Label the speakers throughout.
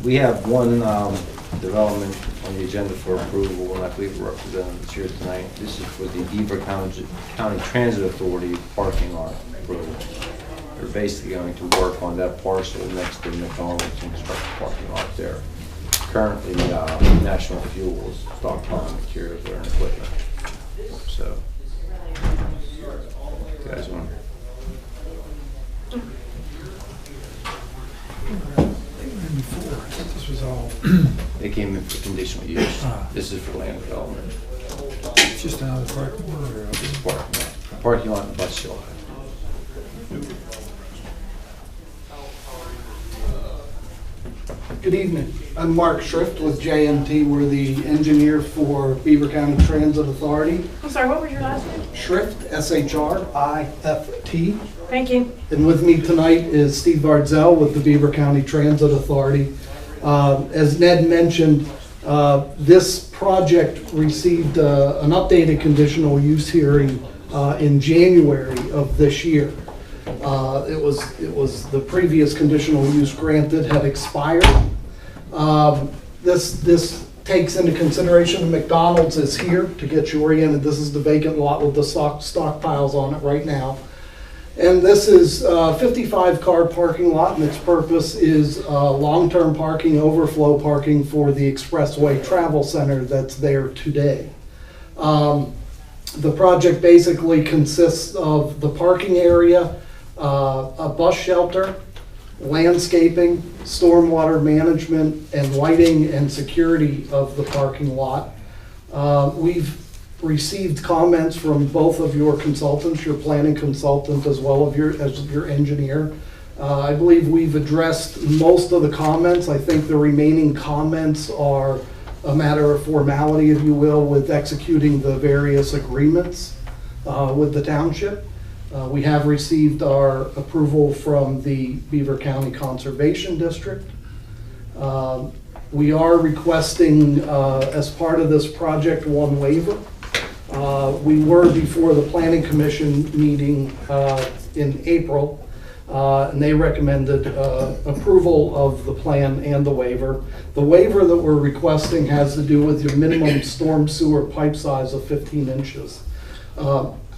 Speaker 1: We have one development on the agenda for approval, and I believe we're representing this here tonight. This is for the Beaver County Transit Authority parking lot approval. They're basically going to work on that parcel next to McDonald's and construct a parking lot there. Currently, National Fuel is stockpiling materials there and equipment. So, you guys want?
Speaker 2: This was all.
Speaker 1: They came in for conditional use. This is for land development.
Speaker 2: It's just another parking lot.
Speaker 1: This is parking lot. Parking lot and bus shelter.
Speaker 3: Good evening. I'm Mark Schrift with JMT. We're the engineer for Beaver County Transit Authority.
Speaker 4: I'm sorry, what was your last name?
Speaker 3: Schrift, S-H-R-I-F-T.
Speaker 4: Thank you.
Speaker 3: And with me tonight is Steve Vardzell with the Beaver County Transit Authority. As Ned mentioned, this project received an updated conditional use hearing in January of this year. It was the previous conditional use granted had expired. This takes into consideration McDonald's is here to get you oriented. This is the vacant lot with the stockpiles on it right now. And this is a 55-car parking lot, and its purpose is long-term parking, overflow parking for the Expressway Travel Center that's there today. The project basically consists of the parking area, a bus shelter, landscaping, stormwater management, and lighting and security of the parking lot. We've received comments from both of your consultants, your planning consultant as well as your engineer. I believe we've addressed most of the comments. I think the remaining comments are a matter of formality, if you will, with executing the various agreements with the township. We have received our approval from the Beaver County Conservation District. We are requesting, as part of this project, one waiver. We were before the Planning Commission meeting in April, and they recommended approval of the plan and the waiver. The waiver that we're requesting has to do with your minimum storm sewer pipe size of 15 inches.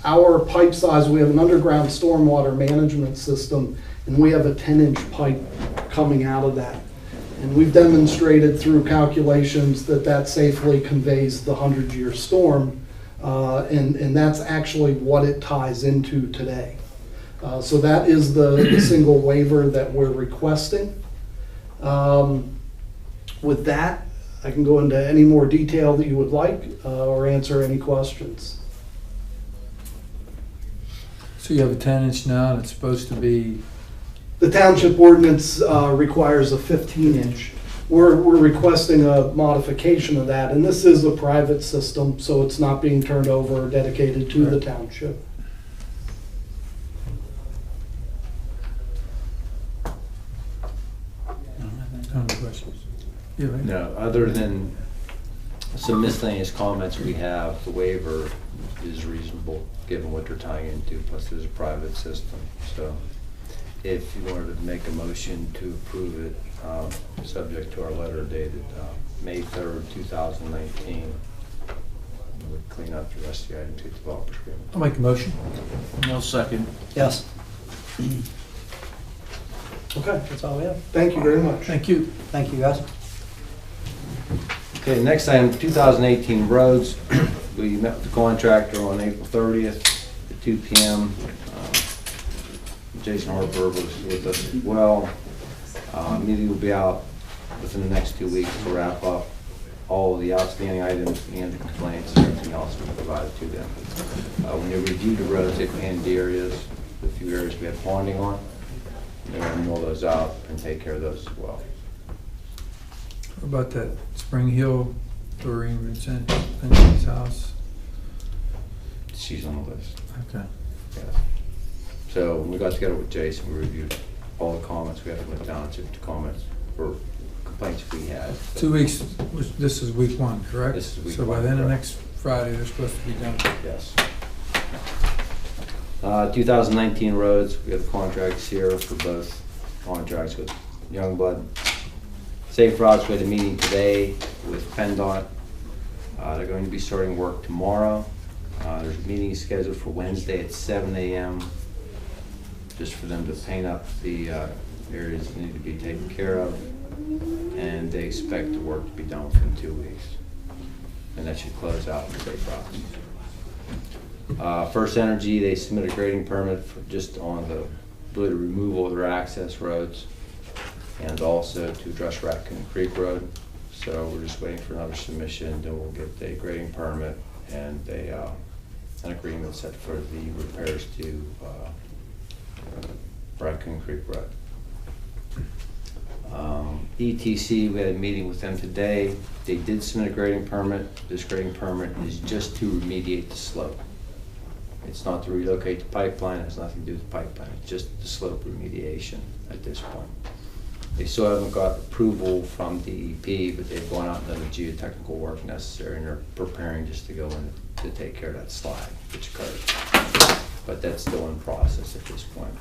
Speaker 3: Our pipe size, we have an underground stormwater management system, and we have a 10-inch pipe coming out of that. And we've demonstrated through calculations that that safely conveys the 100-year storm, and that's actually what it ties into today. So that is the single waiver that we're requesting. With that, I can go into any more detail that you would like or answer any questions.
Speaker 2: So you have a 10-inch now, and it's supposed to be.
Speaker 3: The township ordinance requires a 15-inch. We're requesting a modification of that, and this is a private system, so it's not being turned over or dedicated to the township.
Speaker 2: No questions. Yeah, right.
Speaker 1: No, other than some miscellaneous comments we have, the waiver is reasonable given what they're tying into, plus there's a private system. So if you wanted to make a motion to approve it, subject to our letter dated May 3rd, 2019, we'll clean up the rest of the items, get the developer's agreement.
Speaker 2: I'll make a motion.
Speaker 5: No second.
Speaker 3: Yes. Okay, that's all we have. Thank you very much.
Speaker 2: Thank you.
Speaker 6: Thank you, guys.
Speaker 1: Okay, next item, 2018 roads. We met with the contractor on April 30th at 2 p.m. Jason Harper was with us as well. Meeting will be out within the next 2 weeks to wrap up all of the outstanding items and the complaints and everything else we provided to them. When they reviewed the roads, they planned the areas, the few areas we had ponding on. They're going to mill those out and take care of those as well.
Speaker 2: What about that Spring Hill, Doreen Vincent's house?
Speaker 1: She's on the list.
Speaker 2: Okay.
Speaker 1: Yeah. So when we got together with Jason, we reviewed all the comments. We had to go down to comments or complaints we had.
Speaker 2: 2 weeks, this is week 1, correct?
Speaker 1: This is week
Speaker 2: So by
Speaker 1: one,
Speaker 2: then of
Speaker 1: correct.
Speaker 2: next Friday, they're supposed to be done.
Speaker 1: Yes. 2019 roads, we have contracts here for both contracts with Youngblood Safe Routes, we had a meeting today with PennDOT. They're going to be starting work tomorrow. There's a meeting scheduled for Wednesday at 7 a.m. just for them to paint up the areas that need to be taken care of. And they expect the work to be done within 2 weeks. And that should close out the Safe Routes. First Energy, they submitted a grading permit for just on the removal of their access roads and also to address Raccoon Creek Road. So we're just waiting for another submission, then we'll get the grading permit and an agreement set for the repairs to Raccoon Creek Road. ETC, we had a meeting with them today. They did submit a grading permit. This grading permit is just to remediate the slope. It's not to relocate the pipeline, it has nothing to do with the pipeline, it's just the slope remediation at this point. They still haven't got approval from DEP, but they've gone out and done the geotechnical work necessary, and they're preparing just to go in to take care of that slide, which occurred. But that's still in process at this point.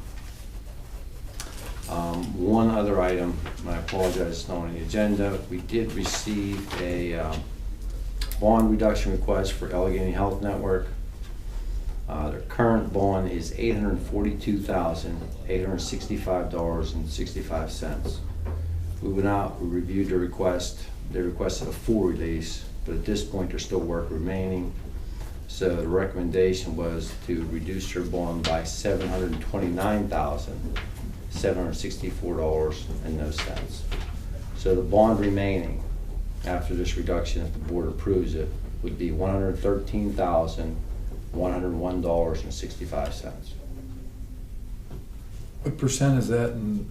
Speaker 1: One other item, and I apologize, it's not on the agenda. We did receive a bond reduction request for Allegheny Health Network. Their current bond is $842,865.65. We went out, we reviewed the request. They requested a full release, but at this point there's still work remaining. So the recommendation was to reduce their bond by $729,764.00. So the bond remaining after this reduction, if the board approves it, would be $113,101.65.
Speaker 2: What percent is that? And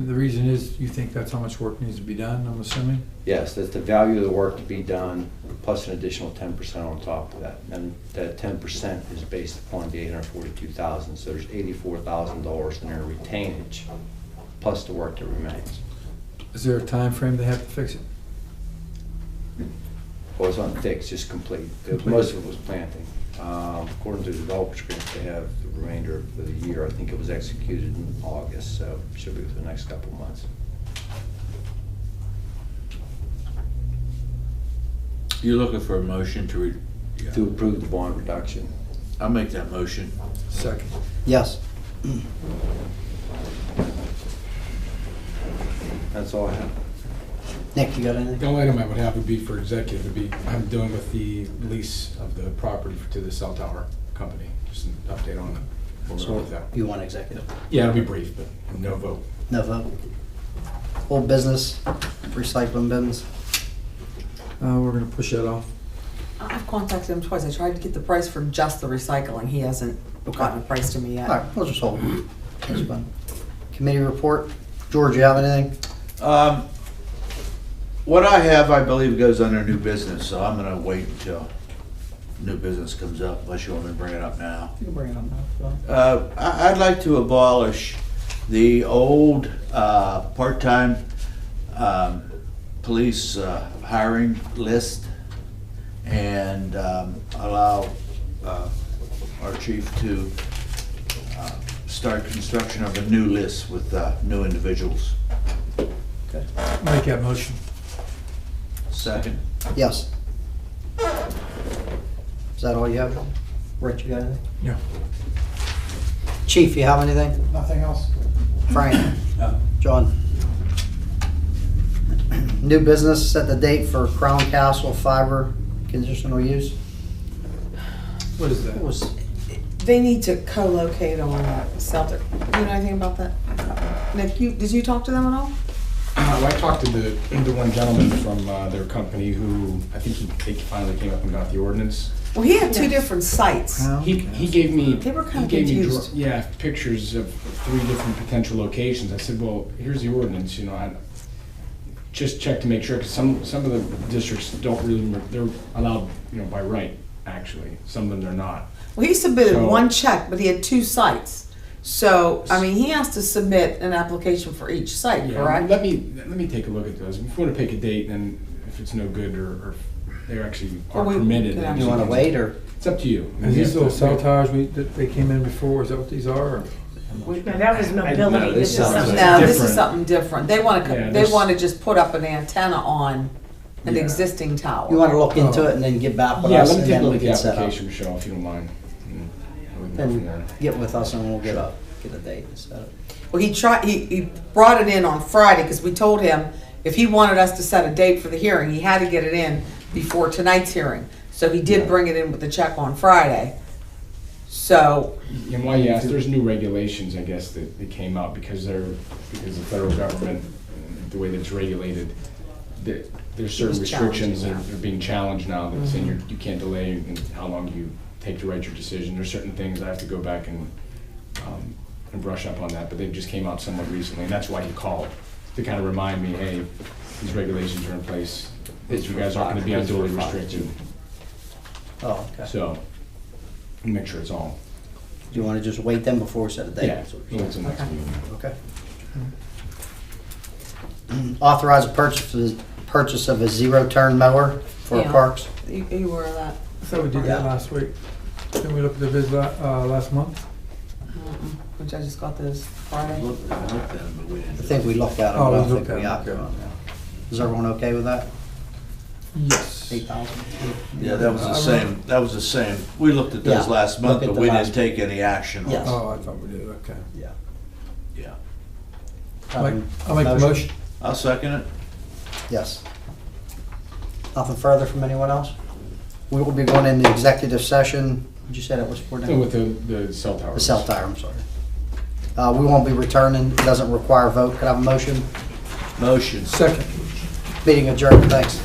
Speaker 2: the reason is you think that's how much work needs to be done, I'm assuming?
Speaker 1: Yes, that's the value of the work to be done, plus an additional 10% on top of that. And that 10% is based upon the $842,000, so there's $84,000 in their retainage, plus the work that remains.
Speaker 2: Is there a time frame they have to fix it?
Speaker 1: Well, it's not fixed, just complete. Most of it was planting. According to the developer's agreement, they have the remainder of the year. I think it was executed in August, so it should be within the next couple of months.
Speaker 5: You're looking for a motion to
Speaker 1: To approve the bond reduction.
Speaker 5: I'll make that motion.
Speaker 2: Second.
Speaker 6: Yes.
Speaker 1: That's all I have.
Speaker 6: Nick, you got anything?
Speaker 7: The only item I would have would be for executive, would be, I'm dealing with the lease of the property to the cell tower company. Just an update on where we're with that.
Speaker 6: You want executive?
Speaker 7: Yeah, it'll be brief, but no vote.
Speaker 6: No vote. Old business, recycling bins.
Speaker 2: We're gonna push that off.
Speaker 8: I've contacted him twice. I tried to get the price for just the recycling. He hasn't gotten a price to me yet.
Speaker 6: All right, we'll just hold. That's fine. Committee report. George, you have anything?
Speaker 5: What I have, I believe, goes under new business, so I'm gonna wait until new business comes up, unless you want me to bring it up now.
Speaker 8: You can bring it on now.
Speaker 5: I'd like to abolish the old part-time police hiring list and allow our chief to start construction of a new list with new individuals.
Speaker 6: Okay.
Speaker 2: Make that motion.
Speaker 5: Second.
Speaker 6: Yes. Is that all you have? Rich, you got anything?
Speaker 2: Yeah.
Speaker 6: Chief, you have anything?
Speaker 3: Nothing else?
Speaker 6: Frank? John? New business, set the date for Crown Castle fiber conditional use.
Speaker 2: What is that?
Speaker 6: What was,
Speaker 8: They need to co-locate on Celtic. You know anything about that? Nick, did you talk to them at all?
Speaker 7: I talked to the one gentleman from their company who, I think they finally came up and got the ordinance.
Speaker 8: Well, he had two different sites.
Speaker 7: He gave me,
Speaker 8: They were kinda
Speaker 7: he gave me
Speaker 8: confused.
Speaker 7: pictures of 3 different potential locations. I said, well, here's the ordinance, I just check to make sure, because some of the districts don't really, they're allowed, by right, actually. Some of them they're not.
Speaker 8: Well, he submitted
Speaker 7: So-
Speaker 8: one check, but he had 2 sites. So, I mean, he has to submit an application for each site,
Speaker 7: Yeah,
Speaker 8: correct?
Speaker 7: let me take a look at those. If you want to pick a date, and if it's no good or if they actually are
Speaker 8: Well, we
Speaker 7: permitted,
Speaker 8: can
Speaker 7: then
Speaker 6: you want to wait, or?
Speaker 7: it's up to you.
Speaker 2: And these
Speaker 7: Yeah,
Speaker 2: little cell towers that they came in before, is that what these are? Or
Speaker 4: Now, that was mobility, this is
Speaker 1: sounds
Speaker 4: something.
Speaker 8: No, this is
Speaker 7: Different.
Speaker 8: something different. They wanna,
Speaker 7: Yeah,
Speaker 8: they
Speaker 7: this-
Speaker 8: wanna just put up an antenna on an
Speaker 7: Yeah.
Speaker 8: existing tower.
Speaker 6: You wanna look into it and then get back with
Speaker 7: Yeah,
Speaker 6: us
Speaker 7: let me
Speaker 6: and
Speaker 7: take a
Speaker 6: then
Speaker 7: look
Speaker 6: we
Speaker 7: at the
Speaker 6: can set up.
Speaker 7: application, Michelle, if you don't mind. We can go from there.
Speaker 6: And get with us and we'll get a date and set it.
Speaker 8: Well, he brought it in on Friday, because we told him if he wanted us to set a date for the hearing, he had to get it in before tonight's hearing. So he did bring it in with the check on Friday. So,
Speaker 7: And why you asked, there's new regulations, I guess, that came out because the federal government, the way that it's regulated, there's certain
Speaker 8: It's
Speaker 7: restrictions that
Speaker 8: challenging
Speaker 7: are being challenged now, that saying you can't delay in how long you take to write your decision. There's certain things I have to go back and brush up on that, but they just came out somewhat recently, and that's why he called, to kind of remind me, hey, these regulations are in place, that you guys aren't gonna be unduly restricted,
Speaker 6: Oh, okay.
Speaker 7: so, make sure it's all,
Speaker 6: Do you wanna just wait then before we set a date?
Speaker 7: yeah, it's the next
Speaker 8: Okay.
Speaker 7: meeting.
Speaker 6: Okay. Authorize a purchase of a zero-turn mower for
Speaker 8: Yeah.
Speaker 6: parks.
Speaker 8: you were that.
Speaker 2: I thought we did
Speaker 6: Yeah.
Speaker 2: that last week. Didn't we look at the bids last month?
Speaker 8: Which I just got this Friday.
Speaker 6: I think we looked at it,
Speaker 2: Oh,
Speaker 6: but I
Speaker 2: we
Speaker 6: don't
Speaker 2: looked
Speaker 6: think we
Speaker 2: at it,
Speaker 6: acted
Speaker 2: okay.
Speaker 6: on it. Is everyone okay with that?
Speaker 2: Yes.
Speaker 6: 8,000?
Speaker 5: Yeah, that was the same. We looked at those
Speaker 6: Yeah,
Speaker 5: last month,
Speaker 6: look at
Speaker 5: but
Speaker 6: the
Speaker 5: we
Speaker 6: last-
Speaker 5: didn't take any action on
Speaker 6: Yes.
Speaker 5: it.
Speaker 2: Oh, I thought we did, okay.
Speaker 6: Yeah.
Speaker 5: Yeah.
Speaker 2: I'll make the motion.
Speaker 5: I'll second it.
Speaker 6: Yes. Nothing further from anyone else? We will be going into executive session. What'd you say that was for now?
Speaker 7: And with the cell tower.
Speaker 6: The cell tower, I'm sorry. We won't be returning. It doesn't require a vote. Could I have a motion?
Speaker 5: Motion.
Speaker 2: Second.
Speaker 6: Meeting adjourned. Thanks.